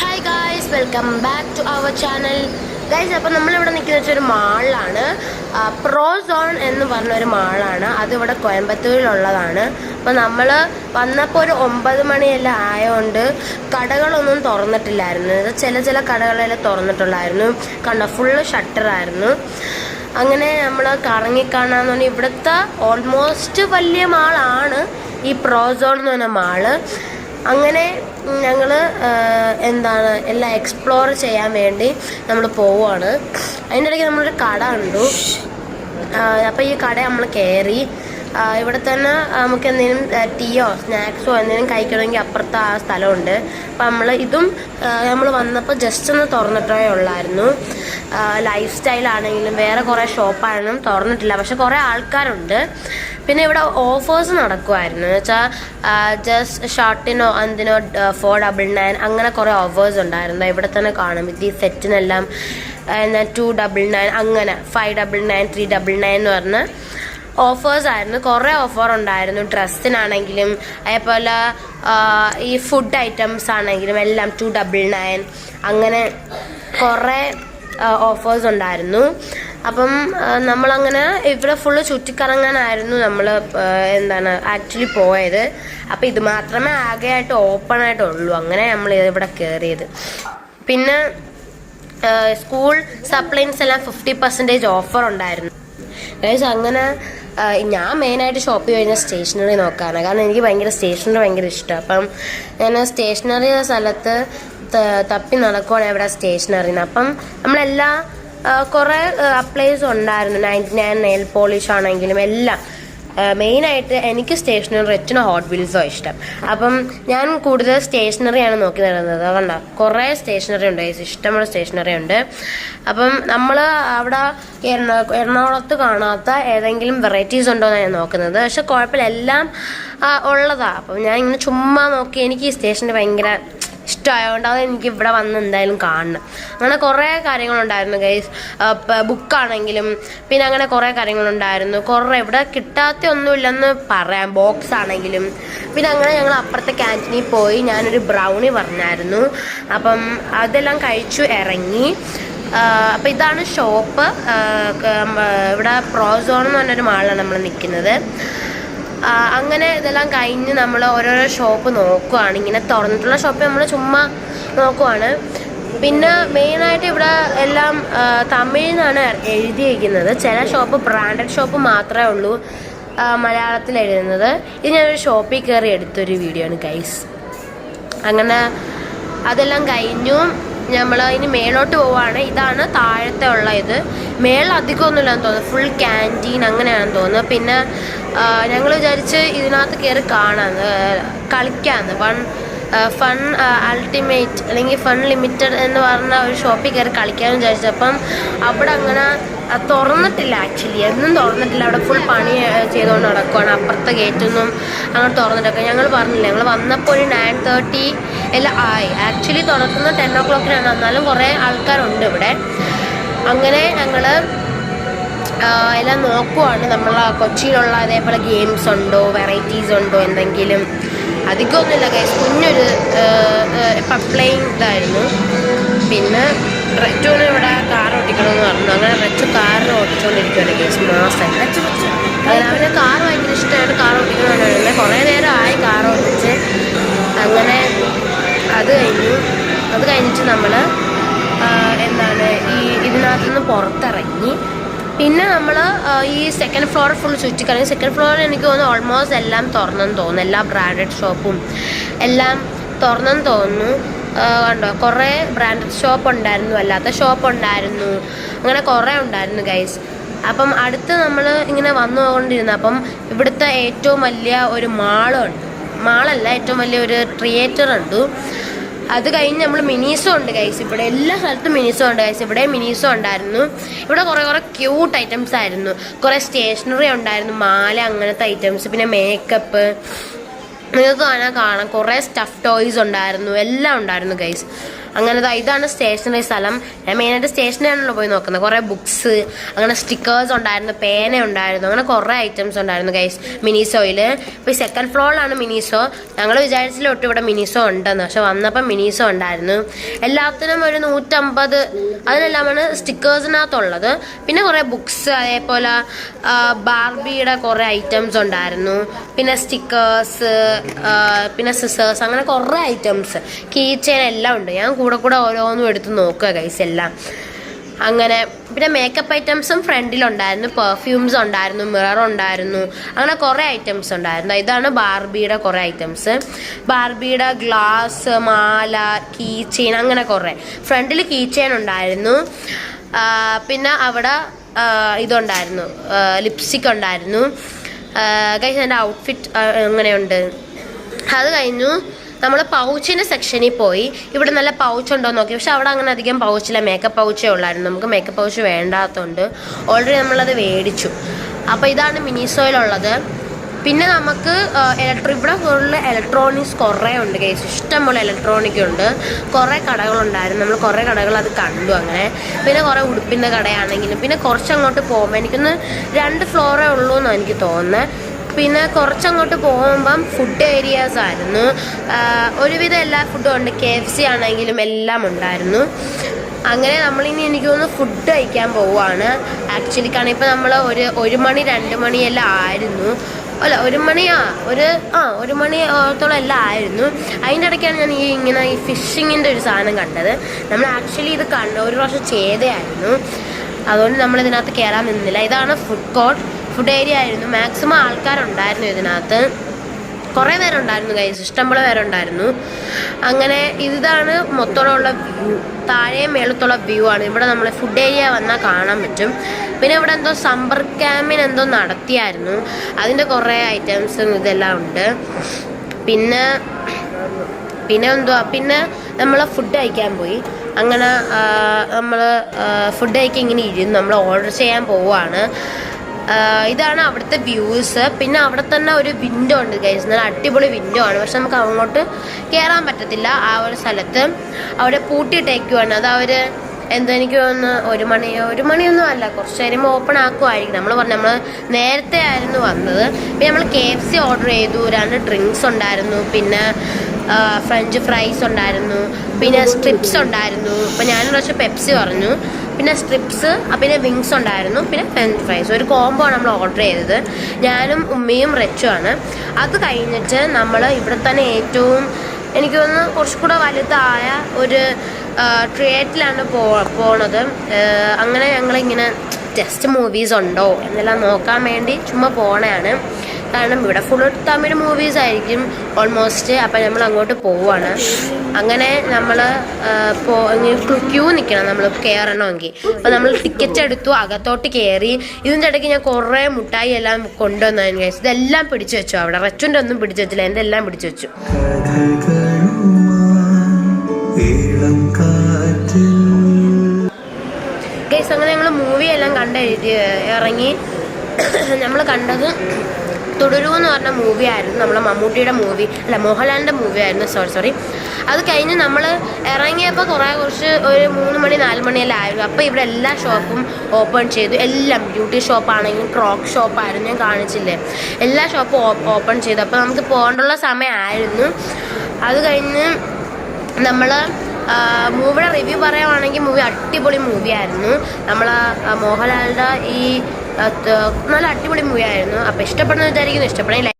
Hi guys, welcome back to our channel guys. അപ്പോൾ നമ്മളിവിടെ നിൽക്കുന്ന വെച്ചൊരു മാളിലാണ്. പ്രോസോൺ എന്ന് പറഞ്ഞൊരു മാളാണ്. അതിവിടെ കോയമ്പത്തൂരിലുള്ളതാണ്. അപ്പോൾ നമ്മൾ വന്നപ്പോൾ ഒരു 9 മണിയെല്ലാം ആയതുകൊണ്ട് കടകളൊന്നും തുറന്നിട്ടില്ലായിരുന്നു. ചില കടകളെല്ലാം തുറന്നിട്ടുള്ളായിരുന്നു. കണ്ടോ, ഫുള്ള് ഷട്ടറായിരുന്നു. അങ്ങനെ നമ്മൾ കറങ്ങിക്കാണാന്ന് പറഞ്ഞാൽ ഇവിടുത്തെ ഓൾമോസ്റ്റ് വലിയ മാളാണ് ഈ പ്രോസോൺ എന്ന് പറഞ്ഞ മാള്. അങ്ങനെ ഞങ്ങൾ എല്ലാം എക്സ്പ്ലോർ ചെയ്യാൻ വേണ്ടി നമ്മൾ പോവുകയാണ്. അതിൻ്റെ ഇടയ്ക്ക് നമ്മളൊരു കട കണ്ടു. അപ്പോൾ ഈ കട നമ്മൾ കയറി. ഇവിടെ തന്നെ നമുക്ക് എന്തെങ്കിലും ടീയോ സ്നാക്സോ എന്തെങ്കിലും കഴിക്കണമെങ്കിൽ അപ്പുറത്ത് ആ സ്ഥലമുണ്ട്. അപ്പം നമ്മൾ വന്നപ്പോൾ ജസ്റ്റ് ഒന്ന് തുറന്നിട്ടേ ഉള്ളായിരുന്നു. ലൈഫ് സ്റ്റൈലാണെങ്കിലും വേറെ കുറേ ഷോപ്പാണെങ്കിലും തുറന്നിട്ടില്ല, പക്ഷെ കുറേ ആൾക്കാരുണ്ട്. പിന്നെ ഇവിടെ ഓഫേഴ്സ് നടക്കുമായിരുന്നു. എന്ന് വെച്ചാൽ ജസ്റ്റ് ഷർട്ടിനോ എന്തിനോ 499 അങ്ങനെ കുറേ ഓഫേഴ്സ് ഉണ്ടായിരുന്നു. ഇവിടെ തന്നെ കാണും. ഈ സെറ്റിനെല്ലാം 299 അങ്ങനെ 599 399 എന്ന് പറഞ്ഞ് ഓഫേഴ്സ് ആയിരുന്നു. കുറേ ഓഫർ ഉണ്ടായിരുന്നു. ഡ്രസ്സിനാണെങ്കിലും അതേപോലെ ഈ ഫുഡ് ഐറ്റംസ് ആണെങ്കിലും എല്ലാം 299 അങ്ങനെ കുറേ ഓഫേഴ്സ് ഉണ്ടായിരുന്നു. അപ്പം നമ്മളങ്ങനെ ഇവിടെ ഫുള്ള് ചുറ്റിക്കറങ്ങാനായിരുന്നു നമ്മൾ ആക്ച്വലി പോയത്. അപ്പം ഇത് മാത്രമേ ആകെയായിട്ട് ഓപ്പൺ ആയിട്ടുള്ളൂ. അങ്ങനെ നമ്മൾ ഇവിടെ കയറിയത്. പിന്നെ സ്കൂൾ സപ്ലൈൻസ് എല്ലാം 50% ഓഫർ ഉണ്ടായിരുന്നു. അങ്ങനെ ഞാൻ മെയിനായിട്ട് ഷോപ്പിൽ കഴിഞ്ഞാൽ സ്റ്റേഷനറി നോക്കാനാണ്. കാരണം എനിക്ക് സ്റ്റേഷനറി ഭയങ്കര ഇഷ്ടമാണ്. അപ്പം ഞാൻ സ്റ്റേഷനറി സ്ഥലത്ത് തപ്പി നടക്കുവാണ് ഇവിടെ സ്റ്റേഷനറിന്ന്. അപ്പം നമ്മളെല്ലാ കുറേ അപ്ലൈസ് ഉണ്ടായിരുന്നു. 99 നെയിൽ പോളിഷ് ആണെങ്കിലും എല്ലാം. മെയിനായിട്ട് എനിക്ക് സ്റ്റേഷനറി റെറ്റിനോ ഹോട്ട് വീൽസോ ഇഷ്ടം. അപ്പം ഞാൻ കൂടുതൽ സ്റ്റേഷനറിയാണ് നോക്കി നടന്നത്. അതുകൊണ്ടാ കുറേ സ്റ്റേഷനറി ഉണ്ട്, ഇഷ്ടമുള്ള സ്റ്റേഷനറി ഉണ്ട്. അപ്പം നമ്മൾ അവിടെ എറണാകുളത്ത് കാണാത്ത ഏതെങ്കിലും വെറൈറ്റീസ് ഉണ്ടോ എന്നാണ് ഞാൻ നോക്കുന്നത്. പക്ഷെ കുഴപ്പമില്ല, എല്ലാം ഉള്ളതാണ്. അപ്പം ഞാൻ ഇങ്ങനെ ചുമ്മാ നോക്കി. എനിക്ക് ഈ സ്റ്റേഷനറി ഭയങ്കര ഇഷ്ടമായതുകൊണ്ട് അത് എനിക്ക് ഇവിടെ വന്ന് എന്തായാലും കാണണം. അങ്ങനെ കുറേ കാര്യങ്ങളുണ്ടായിരുന്നു ഗൈസ്. ബുക്കാണെങ്കിലും പിന്നെ അങ്ങനെ കുറേ കാര്യങ്ങളുണ്ടായിരുന്നു. കുറേ ഇവിടെ കിട്ടാത്ത ഒന്നുമില്ലെന്ന് പറയാം. ബോക്സ് ആണെങ്കിലും. പിന്നെ അങ്ങനെ ഞങ്ങൾ അപ്പുറത്തെ ക്യാൻറ്റീനിൽ പോയി. ഞാനൊരു ബ്രൗണി പറഞ്ഞായിരുന്നു. അപ്പം അതെല്ലാം കഴിച്ചു ഇറങ്ങി. അപ്പം ഇതാണ് ഷോപ്പ്. ഇവിടെ പ്രോസോൺ എന്ന് പറഞ്ഞൊരു മാളിലാണ് നമ്മൾ നിൽക്കുന്നത്. അങ്ങനെ ഇതെല്ലാം കഴിഞ്ഞ് നമ്മൾ ഓരോരോ ഷോപ്പ് നോക്കുവാണ്. ഇങ്ങനെ തുറന്നിട്ടുള്ള ഷോപ്പ് നമ്മൾ ചുമ്മാ നോക്കുവാണ്. പിന്നെ മെയിനായിട്ട് ഇവിടെ എല്ലാം തമിഴിനാണ് എഴുതിയിരിക്കുന്നത്. ചില ഷോപ്പ് ബ്രാൻഡഡ് ഷോപ്പ് മാത്രമേ ഉള്ളൂ മലയാളത്തിൽ എഴുതുന്നത്. ഇത് ഞാനൊരു ഷോപ്പിൽ കയറി എടുത്തൊരു വീഡിയോ ആണ് ഗൈസ്. അങ്ങനെ അതെല്ലാം കഴിഞ്ഞു. നമ്മൾ ഇനി മേലോട്ട് പോവുകയാണ്. ഇതാണ് താഴത്തെ ഉള്ള ഇത്. മേളിൽ അധികമൊന്നുമില്ലാന്ന് തോന്നുന്നു. ഫുൾ ക്യാൻറ്റീൻ അങ്ങനെയാണെന്ന് തോന്നുന്നു. പിന്നെ ഞങ്ങൾ വിചാരിച്ച് ഇതിനകത്ത് കയറി കളിക്കാമെന്ന്. ഫൺ അൾട്ടിമേറ്റ് അല്ലെങ്കിൽ ഫൺ ലിമിറ്റഡ് എന്ന് പറഞ്ഞ ഒരു ഷോപ്പിൽ കയറി കളിക്കാമെന്ന് വിചാരിച്ചപ്പം അവിടെ അങ്ങനെ തുറന്നിട്ടില്ല. ആക്ച്വലി എന്നും തുറന്നിട്ടില്ല. അവിടെ ഫുൾ പണി ചെയ്തുകൊണ്ട് നടക്കുവാണ്. അപ്പുറത്തെ ഗേറ്റൊന്നും അങ്ങനെ തുറന്നിട്ടൊക്കെ. ഞങ്ങൾ പറഞ്ഞില്ല, ഞങ്ങൾ വന്നപ്പോൾ ഒരു 9:30 എല്ലാം ആയി. ആക്ച്വലി തുറക്കുന്നത് 10 o'clock എന്നാലും കുറേ ആൾക്കാരുണ്ട് ഇവിടെ. അങ്ങനെ ഞങ്ങൾ എല്ലാം നോക്കുവാണ്. നമ്മൾ കൊച്ചിയിലുള്ള അതേപോലെ ഗെയിംസ് ഉണ്ടോ, വെറൈറ്റീസ് ഉണ്ടോ, എന്തെങ്കിലും. അധികമൊന്നുമില്ല ഗൈസ്. കുഞ്ഞൊരു പ്ലെയിൻ ഇതായിരുന്നു. പിന്നെ റെറ്റുവിന് ഇവിടെ കാർ ഓടിക്കണമെന്ന് പറഞ്ഞു. അങ്ങനെ റെച്ചു കാറിന് ഓടിച്ചുകൊണ്ടിരിക്കുകയാണ് ഗൈസ്. മാസമായിട്ട് അവന് കാർ ഭയങ്കര ഇഷ്ടമായിട്ട് കാർ ഓടിക്കണമെന്നാണ്. കുറേ നേരം ആയി കാർ ഓടിച്ച്. അങ്ങനെ അത് കഴിഞ്ഞിട്ട് നമ്മൾ ഇതിനകത്തുനിന്ന് പുറത്തിറങ്ങി. പിന്നെ നമ്മൾ ഈ സെക്കൻഡ് ഫ്ലോർ ഫുൾ ചുറ്റിക്കളഞ്ഞു. സെക്കൻഡ് ഫ്ലോറിൽ എനിക്ക് തോന്നുന്നു ഓൾമോസ്റ്റ് എല്ലാം തുറന്നെന്ന് തോന്നുന്നു. എല്ലാ ബ്രാൻഡഡ് ഷോപ്പും എല്ലാം തുറന്നെന്ന് തോന്നുന്നു. കണ്ടോ, കുറേ ബ്രാൻഡഡ് ഷോപ്പ് ഉണ്ടായിരുന്നു, അല്ലാത്ത ഷോപ്പ് ഉണ്ടായിരുന്നു. അങ്ങനെ കുറേ ഉണ്ടായിരുന്നു ഗൈസ്. അപ്പം അടുത്ത് നമ്മൾ ഇങ്ങനെ വന്നുകൊണ്ടിരുന്നു. അപ്പം ഇവിടുത്തെ ഏറ്റവും വലിയ ഒരു മാളല്ല, ഏറ്റവും വലിയ ഒരു തിയേറ്റർ ഉണ്ട്. അത് കഴിഞ്ഞ് നമ്മൾ മിനീസോ ഉണ്ട് ഗൈസ്. ഇവിടെ എല്ലാ സ്ഥലത്തും മിനീസോ ഉണ്ട് ഗൈസ്. ഇവിടെ മിനീസോ ഉണ്ടായിരുന്നു. ഇവിടെ കുറേ ക്യൂട്ട് ഐറ്റംസ് ആയിരുന്നു. കുറേ സ്റ്റേഷനറി ഉണ്ടായിരുന്നു, മാല അങ്ങനത്തെ ഐറ്റംസ്. പിന്നെ മേക്കപ്പ് നിങ്ങൾക്ക് കാണാം കുറേ സ്റ്റഫ് ടോയ്സ് ഉണ്ടായിരുന്നു, എല്ലാം ഉണ്ടായിരുന്നു ഗൈസ്. അങ്ങനെ ഇതാണ് സ്റ്റേഷനറി സ്ഥലം. ഞാൻ മെയിനായിട്ട് സ്റ്റേഷനറിയാണല്ലോ പോയി നോക്കുന്നത്. കുറേ ബുക്സ്, അങ്ങനെ സ്റ്റിക്കേഴ്സ് ഉണ്ടായിരുന്നു, പേന ഉണ്ടായിരുന്നു, അങ്ങനെ കുറേ ഐറ്റംസ് ഉണ്ടായിരുന്നു ഗൈസ് മിനിസോയിൽ. ഇപ്പോൾ ഈ സെക്കൻഡ് ഫ്ലോറിലാണ് മിനിസോ. ഞങ്ങൾ വിചാരിച്ചില്ല ഒട്ടും ഇവിടെ മിനിസോ ഉണ്ടെന്ന്, പക്ഷെ വന്നപ്പം മിനിസോ ഉണ്ടായിരുന്നു. എല്ലാത്തിനും ഒരു 150, അതിനെല്ലാമാണ് സ്റ്റിക്കേഴ്സിനകത്തുള്ളത്. പിന്നെ കുറേ ബുക്സ്, അതേപോലെ ബാർബിയുടെ കുറേ ഐറ്റംസ് ഉണ്ടായിരുന്നു, പിന്നെ സ്റ്റിക്കേഴ്സ്, പിന്നെ സിസേഴ്സ്, അങ്ങനെ കുറേ ഐറ്റംസ്, കീ ചെയിൻ എല്ലാം ഉണ്ട്. ഞാൻ കൂടെ ഓരോന്നും എടുത്ത് നോക്കുക ഗൈസ് എല്ലാം. അങ്ങനെ പിന്നെ മേക്കപ്പ് ഐറ്റംസും ഫ്രണ്ടിലുണ്ടായിരുന്നു, പെർഫ്യൂംസ് ഉണ്ടായിരുന്നു, മിറർ ഉണ്ടായിരുന്നു, അങ്ങനെ കുറേ ഐറ്റംസ് ഉണ്ടായിരുന്നു. ഇതാണ് ബാർബിയുടെ കുറേ ഐറ്റംസ്. ബാർബിയുടെ ഗ്ലാസ്, മാല, കീ ചെയിൻ, അങ്ങനെ കുറേ. ഫ്രണ്ടിൽ കീ ചെയിൻ ഉണ്ടായിരുന്നു. പിന്നെ അവിടെ ഇതുണ്ടായിരുന്നു, ലിപ്സ്റ്റിക് ഉണ്ടായിരുന്നു ഗൈസ്. എൻ്റെ ഔട്ട്ഫിറ്റ് എങ്ങനെയുണ്ട്? അത് കഴിഞ്ഞു നമ്മൾ പൗച്ചിൻ്റെ സെക്ഷനിൽ പോയി. ഇവിടെ നല്ല പൗച്ച് ഉണ്ടോ നോക്കി, പക്ഷെ അവിടെ അങ്ങനെ അധികം പൗച്ചില്ല, മേക്കപ്പ് പൗച്ചേ ഉള്ളായിരുന്നു. നമുക്ക് മേക്കപ്പ് പൗച്ച് വേണ്ടാത്തതുകൊണ്ട് ഓൾറെഡി നമ്മളത് മേടിച്ചു. അപ്പോൾ ഇതാണ് മിനിസോയിലുള്ളത്. പിന്നെ നമുക്ക് ഇവിടെ ഫുള്ള് ഇലക്ട്രോണിക്സ് കുറേ ഉണ്ട് കേസ്, ഇഷ്ടംപോലെ ഇലക്ട്രോണിക് ഉണ്ട്. കുറേ കടകളുണ്ടായിരുന്നു, നമ്മൾ കുറേ കടകൾ അത് കണ്ടു അങ്ങനെ. പിന്നെ കുറേ ഉടുപ്പിൻ്റെ കടയാണെങ്കിലും, പിന്നെ കുറച്ചങ്ങോട്ട് പോകുമ്പോൾ എനിക്കൊന്ന് 2 ഫ്ലോറേ ഉള്ളൂ എന്നാണ് എനിക്ക് തോന്നുന്നത്. പിന്നെ കുറച്ചങ്ങോട്ട് പോകുമ്പം ഫുഡ് ഏരിയാസ് ആയിരുന്നു. ഒരുവിധം എല്ലാ ഫുഡും ഉണ്ട്, KFC ആണെങ്കിലും എല്ലാം ഉണ്ടായിരുന്നു. അങ്ങനെ നമ്മളിനി എനിക്ക് തോന്നുന്നു ഫുഡ് കഴിക്കാൻ പോവുകയാണ് ആക്ച്വലി. കാരണം ഇപ്പോൾ നമ്മൾ 1 മണി 2 മണിയെല്ലാം ആയിരുന്നു, അല്ല 1 മണി 1 മണിയോളത്തോളം എല്ലാം ആയിരുന്നു. അതിൻ്റെ ഇടയ്ക്കാണ് ഞാൻ ഈ ഫിഷിങ്ങിൻ്റെ ഒരു സാധനം കണ്ടത്. നമ്മൾ ആക്ച്വലി ഇത് ഒരു പ്രാവശ്യം ചെയ്തതായിരുന്നു, അതുകൊണ്ട് നമ്മളിതിനകത്ത് കയറാൻ നിന്നില്ല. ഇതാണ് ഫുഡ് കോർട്ട്, ഫുഡ് ഏരിയ ആയിരുന്നു. മാക്സിമം ആൾക്കാരുണ്ടായിരുന്നു ഇതിനകത്ത്, കുറേ പേരുണ്ടായിരുന്നു ഗൈസ്, ഇഷ്ടംപോലെ പേരുണ്ടായിരുന്നു. അങ്ങനെ ഇതാണ് മൊത്തമുള്ള വ്യൂ, താഴെയും മേളത്തുള്ള വ്യൂ ആണ്. ഇവിടെ നമ്മൾ ഫുഡ് ഏരിയ വന്നാൽ കാണാൻ പറ്റും. പിന്നെ ഇവിടെ എന്തോ സമ്മർ ക്യാമ്പിന് എന്തോ നടത്തിയായിരുന്നു, അതിൻ്റെ കുറേ ഐറ്റംസും ഇതെല്ലാം ഉണ്ട്. പിന്നെ നമ്മൾ ഫുഡ് കഴിക്കാൻ പോയി. അങ്ങനെ നമ്മൾ ഫുഡ് കഴിക്കാൻ ഇങ്ങനെ ഇരുന്ന് നമ്മൾ ഓർഡർ ചെയ്യാൻ പോവുകയാണ്. ഇതാണ് അവിടുത്തെ വ്യൂസ്. പിന്നെ അവിടെ തന്നെ ഒരു വിൻഡോ ഉണ്ട് ഗൈസ്, നല്ല അടിപൊളി വിൻഡോ ആണ്. പക്ഷെ നമുക്ക് അങ്ങോട്ട് കയറാൻ പറ്റത്തില്ല. ആ ഒരു സ്ഥലത്ത് അവിടെ പൂട്ടിയിട്ടേക്കുവാണ്. അത് അവർ എനിക്ക് തോന്നുന്നു 1 മണിയൊന്നും അല്ല, കുറച്ച് കഴിയുമ്പോൾ ഓപ്പൺ ആക്കുമായിരിക്കും. നമ്മൾ നേരത്തെ ആയിരുന്നു വന്നത്. പിന്നെ നമ്മൾ KFC ഓർഡർ ചെയ്തു, 2 ഡ്രിങ്ക്സ് ഉണ്ടായിരുന്നു, പിന്നെ ഫ്രഞ്ച് ഫ്രൈസ് ഉണ്ടായിരുന്നു, പിന്നെ സ്ട്രിപ്സ് ഉണ്ടായിരുന്നു. അപ്പം ഞാനൊരു പ്രാവശ്യം പെപ്സി പറഞ്ഞു, പിന്നെ സ്ട്രിപ്സ്, പിന്നെ വിങ്സ് ഉണ്ടായിരുന്നു, പിന്നെ ഫ്രഞ്ച് ഫ്രൈസ്. ഒരു കോംബോ ആണ് നമ്മൾ ഓർഡർ ചെയ്തത്, ഞാനും ഉമ്മയും റെച്ചുമാണ്. അത് കഴിഞ്ഞിട്ട് നമ്മൾ ഇവിടെ തന്നെ ഏറ്റവും എനിക്ക് തോന്നുന്നു കുറച്ചുകൂടെ വലുതായ ഒരു തിയേറ്ററിലാണ് പോണത്. അങ്ങനെ ഞങ്ങളിങ്ങനെ ജസ്റ്റ് മൂവീസ് ഉണ്ടോ എന്നെല്ലാം നോക്കാൻ വേണ്ടി ചുമ്മാ പോണതാണ്. കാരണം ഇവിടെ ഫുൾ തമിഴ് മൂവീസ് ആയിരിക്കും ഓൾമോസ്റ്റ്. അപ്പം നമ്മൾ അങ്ങോട്ട് പോവുകയാണ്. അങ്ങനെ നമ്മൾ ക്യൂ നിൽക്കണം നമ്മൾ കയറണമെങ്കിൽ. അപ്പം നമ്മൾ ടിക്കറ്റ് എടുത്തു, അകത്തോട്ട് കയറി. ഇതിൻ്റെ ഇടയ്ക്ക് ഞാൻ കുറേ മുട്ടായി എല്ലാം കൊണ്ടുവന്നതിന് കഴിച്ചു. ഇതെല്ലാം പിടിച്ചു വെച്ചു. അവിടെ റെച്ചുൻ്റെ ഒന്നും പിടിച്ചു വെച്ചില്ല, എൻ്റെ എല്ലാം പിടിച്ചു വെച്ചു. ഗൈസ് അങ്ങനെ ഞങ്ങൾ മൂവി എല്ലാം ഇറങ്ങി. നമ്മൾ കണ്ടത് തുടരൂ എന്ന് പറഞ്ഞ മൂവി ആയിരുന്നു, നമ്മളെ മമ്മൂട്ടിയുടെ മൂവി അല്ല മോഹൻലാലിൻ്റെ മൂവി ആയിരുന്നു. സോറി. അത് കഴിഞ്ഞ് നമ്മൾ ഇറങ്ങിയപ്പോൾ കുറച്ച് ഒരു 3 മണി 4 മണിയെല്ലാം ആയിരുന്നു. അപ്പോൾ ഇവിടെ എല്ലാ ഷോപ്പും ഓപ്പൺ ചെയ്തു. എല്ലാം ബ്യൂട്ടി ഷോപ്പാണെങ്കിലും ക്രോക്ക് ഷോപ്പായിരുന്നു, ഞാൻ കാണിച്ചില്ലേ, എല്ലാ ഷോപ്പും ഓപ്പൺ ചെയ്തു. അപ്പോൾ നമുക്ക് പോകേണ്ടുള്ള സമയമായിരുന്നു. അത് കഴിഞ്ഞ് നമ്മൾ മൂവിയുടെ റിവ്യൂ പറയുകയാണെങ്കിൽ മൂവി അടിപൊളി മൂവിയായിരുന്നു. നമ്മൾ മോഹൻലാലിൻ്റെ നല്ല അടിപൊളി മൂവിയായിരുന്നു. അപ്പോൾ ഇഷ്ടപ്പെടുന്ന വിചാരിക്കുന്നു, ഇഷ്ടപ്പെടില്ല.